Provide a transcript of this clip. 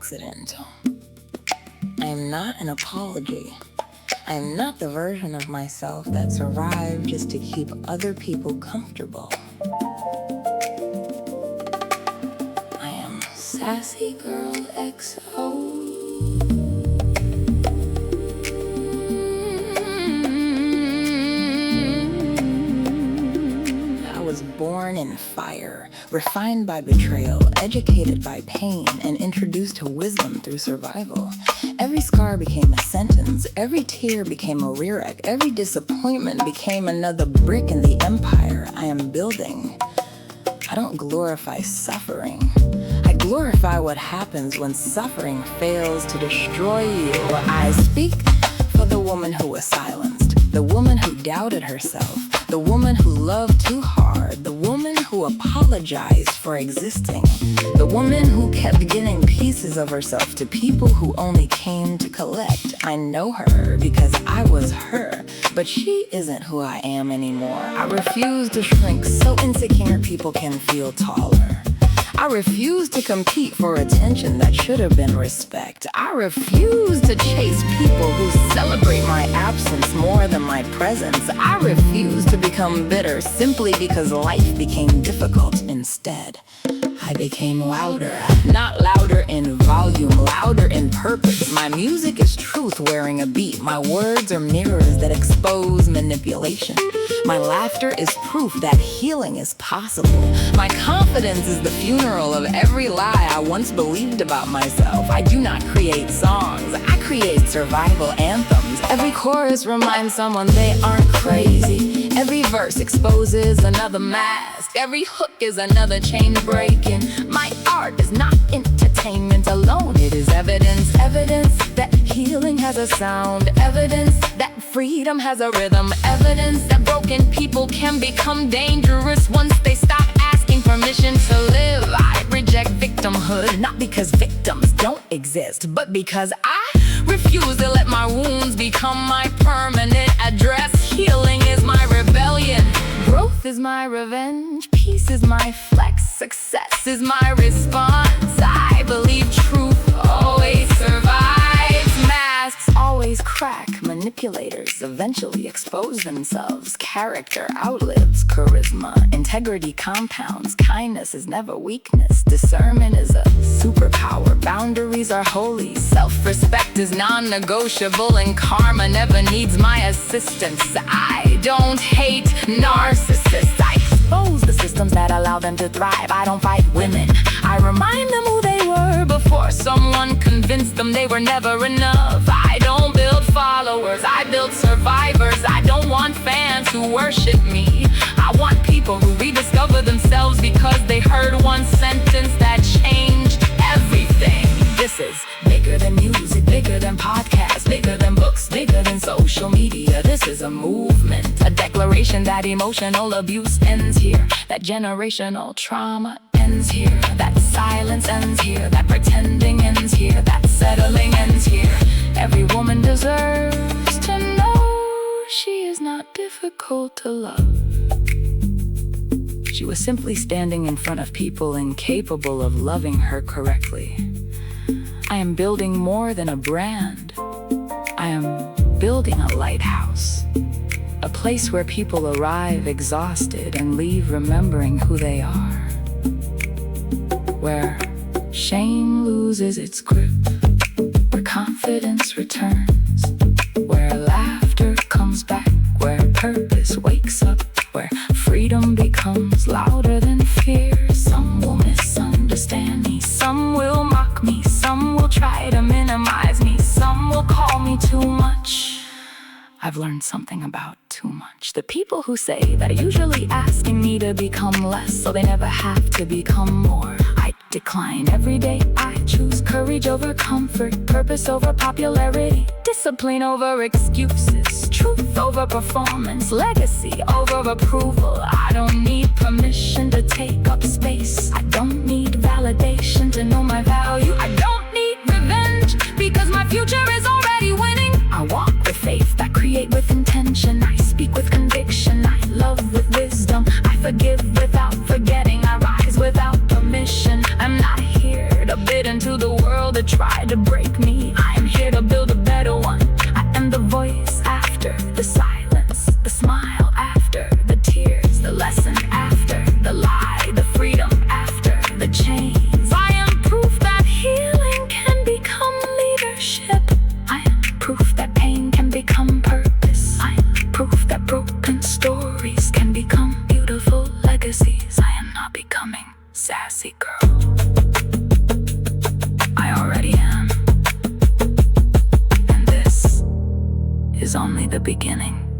accidental. I am not an apology. I am not the version of myself that survived just to keep other people comfortable. I am Sassygurl XO. Born in fire, refined by betrayal, educated by pain, and introduced to wisdom through survival. Every scar became a sentence, every tear became a lyric, every disappointment became another brick in the empire I am building. I don't glorify suffering. I glorify what happens when suffering fails to destroy you. I speak for the woman who was silenced, the woman who doubted herself, the woman who loved too hard, the woman who apologized for existing, the woman who kept giving pieces of herself to people who only came to collect. I know her because I was her, but she isn't who I am anymore. I refuse to shrink so insecure people can feel taller. I refuse to compete for attention that should have been respect. I refuse to chase people who celebrate my absence more than my presence. I refuse to become bitter simply because life became difficult instead. I became louder, not louder in volume, louder in purpose. My music is truth wearing a beat. My words are mirrors that expose manipulation. My laughter is proof that healing is possible. My confidence is the funeral of every lie I once believed about myself. I do not create songs, I create survival anthems. Every chorus reminds someone they aren't crazy. Every verse exposes another mask. Every hook is another chain breaking. My art is not entertainment alone. It is evidence, evidence that healing has a sound. Evidence that freedom has a rhythm. Evidence that broken people can become dangerous once they stop asking permission to live. I reject victimhood, not because victims don't exist, but because I refuse to let my wounds become my permanent address. Healing is my rebellion. Growth is my revenge. Peace is my flex. Success is my response. I believe truth always survives. Masks always crack. Manipulators eventually expose themselves. Character outlives charisma. Integrity compounds. Kindness is never weakness. Discernment is a superpower. Boundaries are holy. Self-respect is non-negotiable, and karma never needs my assistance. I don't hate narcissists. I expose the systems that allow them to thrive. I don't fight women. I remind them who they were before someone convinced them they were never enough. I don't build followers, I build survivors. I don't want fans who worship me. I want people who rediscover themselves because they heard one sentence that changed everything. This is bigger than music, bigger than podcasts, bigger than books, bigger than social media. This is a movement, a declaration that emotional abuse ends here, that generational trauma ends here, that silence ends here, that pretending ends here, that settling ends here. Every woman deserves to know she is not difficult to love. She was simply standing in front of people incapable of loving her correctly. I am building more than a brand. I am building a lighthouse, a place where people arrive exhausted and leave remembering who they are, where shame loses its grip, where confidence returns, where laughter comes back, where purpose wakes up, where freedom becomes louder than fear. Some will misunderstand me, some will mock me, some will try to minimize me, some will call me too much. I've learned something about too much. The people who say that are usually asking me to become less so they never have to become more. I decline every day. I choose courage over comfort, purpose over popularity, discipline over excuses, truth over performance, legacy over approval. I don't need permission to take up space. I don't need validation to know my value. I don't need revenge because my future is already winning. I walk with faith, I create with intention, I speak with conviction, I love with wisdom, I forgive without forgetting, I rise without permission. I'm not here to bid into the world, that try to break me. I am here to build a better one. I am the voice after the silence, the smile after the tears, the lesson after the lie, the freedom after the chains. I am proof that healing can become leadership. I am proof that pain can become purpose. I am proof that broken stories can become beautiful legacies. I am not becoming sassy girl. I already am. And this is only the beginning.